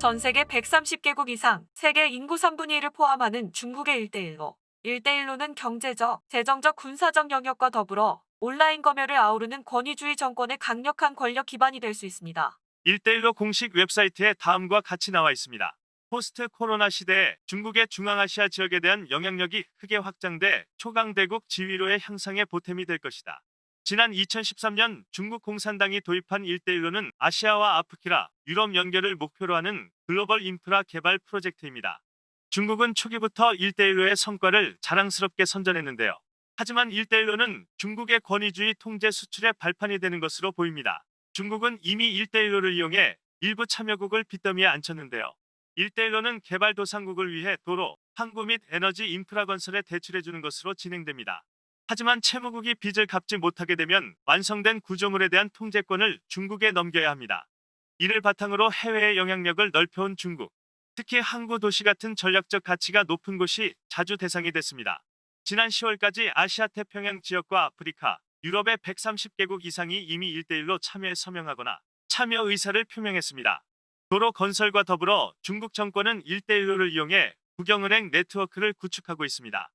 전 세계 130개국 이상, 세계 인구 3분의 1을 포함하는 중국의 1대1로. 1대1로는 경제적, 재정적, 군사적 영역과 더불어 온라인 검열을 아우르는 권위주의 정권의 강력한 권력 기반이 될 수 있습니다. 1대1로 공식 웹사이트에 다음과 같이 나와 있습니다. 포스트 코로나 시대에 중국의 중앙아시아 지역에 대한 영향력이 크게 확장돼 초강대국 지위로의 향상에 보탬이 될 것이다. 지난 2013년 중국 공산당이 도입한 1대1로는 아시아와 아프리카, 유럽 연결을 목표로 하는 글로벌 인프라 개발 프로젝트입니다. 중국은 초기부터 1대1로의 성과를 자랑스럽게 선전했는데요. 하지만 1대1로는 중국의 권위주의 통제 수출의 발판이 되는 것으로 보입니다. 중국은 이미 1대1로를 이용해 일부 참여국을 빚더미에 앉혔는데요. 1대1로는 개발도상국을 위해 도로, 항구 및 에너지 인프라 건설에 대출해주는 것으로 진행됩니다. 하지만 채무국이 빚을 갚지 못하게 되면 완성된 구조물에 대한 통제권을 중국에 넘겨야 합니다. 이를 바탕으로 해외의 영향력을 넓혀온 중국. 특히 항구 도시 같은 전략적 가치가 높은 곳이 자주 대상이 됐습니다. 지난 10월까지 아시아 태평양 지역과 아프리카, 유럽의 130개국 이상이 이미 1대1로 참여에 서명하거나 참여 의사를 표명했습니다. 도로 건설과 더불어 중국 정권은 1대1로를 이용해 국영은행 네트워크를 구축하고 있습니다.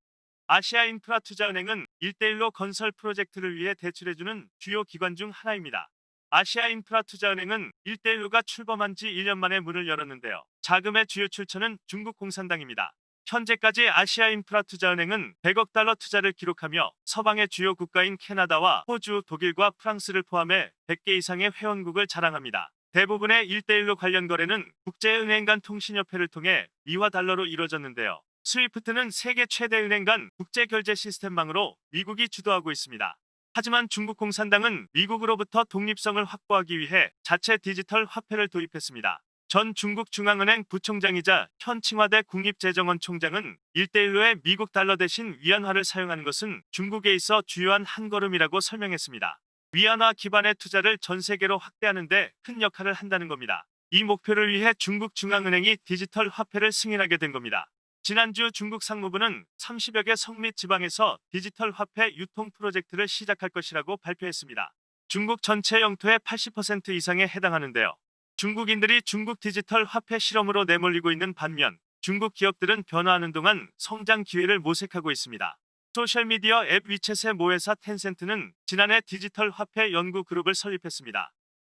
아시아인프라투자은행은 1대1로 건설 프로젝트를 위해 대출해주는 주요 기관 중 하나입니다. 아시아인프라투자은행은 1대1로가 출범한 지 1년 만에 문을 열었는데요. 자금의 주요 출처는 중국 공산당입니다. 현재까지 아시아인프라투자은행은 100억 달러 투자를 기록하며 서방의 주요 국가인 캐나다와 호주, 독일과 프랑스를 포함해 100개 이상의 회원국을 자랑합니다. 대부분의 1대1로 관련 거래는 국제은행 간 통신협회를 통해 미화 달러로 이루어졌는데요. 스위프트는 세계 최대 은행 간 국제결제 시스템망으로 미국이 주도하고 있습니다. 하지만 중국 공산당은 미국으로부터 독립성을 확보하기 위해 자체 디지털 화폐를 도입했습니다. 전 중국 중앙은행 부총장이자 현 칭화대 국립재정원 총장은 1대1로의 미국 달러 대신 위안화를 사용하는 것은 중국에 있어 주요한 한 걸음이라고 설명했습니다. 위안화 기반의 투자를 전 세계로 확대하는 데 큰 역할을 한다는 겁니다. 이 목표를 위해 중국 중앙은행이 디지털 화폐를 승인하게 된 겁니다. 지난주 중국 상무부는 30여 개 성 및 지방에서 디지털 화폐 유통 프로젝트를 시작할 것이라고 발표했습니다. 중국 전체 영토의 80% 이상에 해당하는데요. 중국인들이 중국 디지털 화폐 실험으로 내몰리고 있는 반면 중국 기업들은 변화하는 동안 성장 기회를 모색하고 있습니다. 소셜미디어 앱 위챗의 모회사 텐센트는 지난해 디지털 화폐 연구 그룹을 설립했습니다.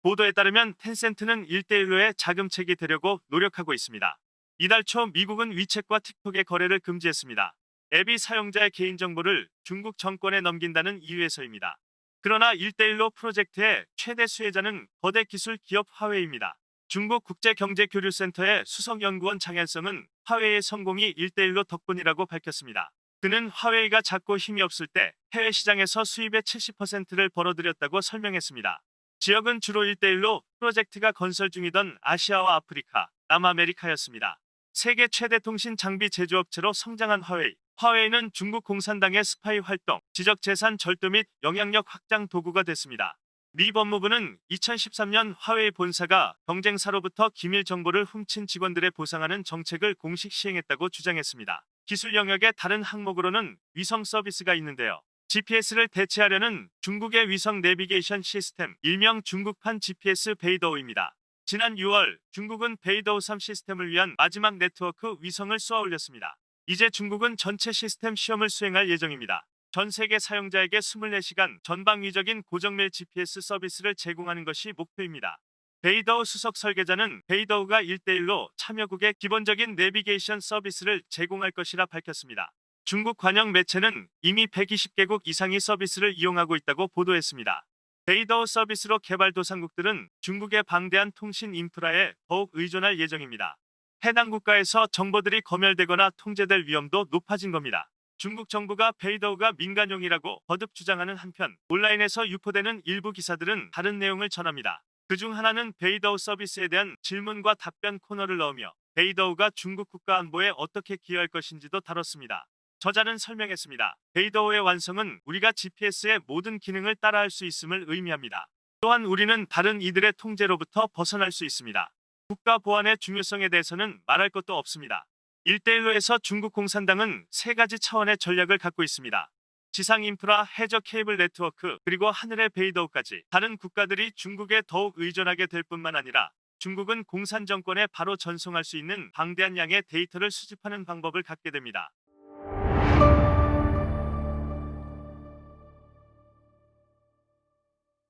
보도에 따르면 텐센트는 1대1로의 자금책이 되려고 노력하고 있습니다. 이달 초 미국은 위챗과 틱톡의 거래를 금지했습니다. 앱이 사용자의 개인정보를 중국 정권에 넘긴다는 이유에서입니다. 그러나 1대1로 프로젝트의 최대 수혜자는 거대 기술 기업 화웨이입니다. 중국 국제경제교류센터의 수석연구원 장현성은 화웨이의 성공이 1대1로 덕분이라고 밝혔습니다. 그는 화웨이가 작고 힘이 없을 때 해외 시장에서 수입의 70%를 벌어들였다고 설명했습니다. 지역은 주로 1대1로 프로젝트가 건설 중이던 아시아와 아프리카, 남아메리카였습니다. 세계 최대 통신 장비 제조업체로 성장한 화웨이. 화웨이는 중국 공산당의 스파이 활동, 지적재산 절도 및 영향력 확장 도구가 됐습니다. 미 법무부는 2013년 화웨이 본사가 경쟁사로부터 기밀 정보를 훔친 직원들에 보상하는 정책을 공식 시행했다고 주장했습니다. 기술 영역의 다른 항목으로는 위성 서비스가 있는데요. GPS를 대체하려는 중국의 위성 내비게이션 시스템, 일명 중국판 GPS 베이더우입니다. 지난 6월 중국은 베이더우 3 시스템을 위한 마지막 네트워크 위성을 쏘아 올렸습니다. 이제 중국은 전체 시스템 시험을 수행할 예정입니다. 전 세계 사용자에게 24시간 전방위적인 고정밀 GPS 서비스를 제공하는 것이 목표입니다. 베이더우 수석 설계자는 베이더우가 1대1로 참여국의 기본적인 내비게이션 서비스를 제공할 것이라 밝혔습니다. 중국 관영 매체는 이미 120개국 이상이 서비스를 이용하고 있다고 보도했습니다. 베이더우 서비스로 개발도상국들은 중국의 방대한 통신 인프라에 더욱 의존할 예정입니다. 해당 국가에서 정보들이 검열되거나 통제될 위험도 높아진 겁니다. 중국 정부가 베이더우가 민간용이라고 거듭 주장하는 한편 온라인에서 유포되는 일부 기사들은 다른 내용을 전합니다. 그중 하나는 베이더우 서비스에 대한 질문과 답변 코너를 넣으며 베이더우가 중국 국가 안보에 어떻게 기여할 것인지도 다뤘습니다. 저자는 설명했습니다. 베이더우의 완성은 우리가 GPS의 모든 기능을 따라할 수 있음을 의미합니다. 또한 우리는 다른 이들의 통제로부터 벗어날 수 있습니다. 국가 보안의 중요성에 대해서는 말할 것도 없습니다. 1대1로에서 중국 공산당은 세 가지 차원의 전략을 갖고 있습니다. 지상 인프라, 해저 케이블 네트워크, 그리고 하늘의 베이더우까지 다른 국가들이 중국에 더욱 의존하게 될 뿐만 아니라 중국은 공산 정권에 바로 전송할 수 있는 방대한 양의 데이터를 수집하는 방법을 갖게 됩니다.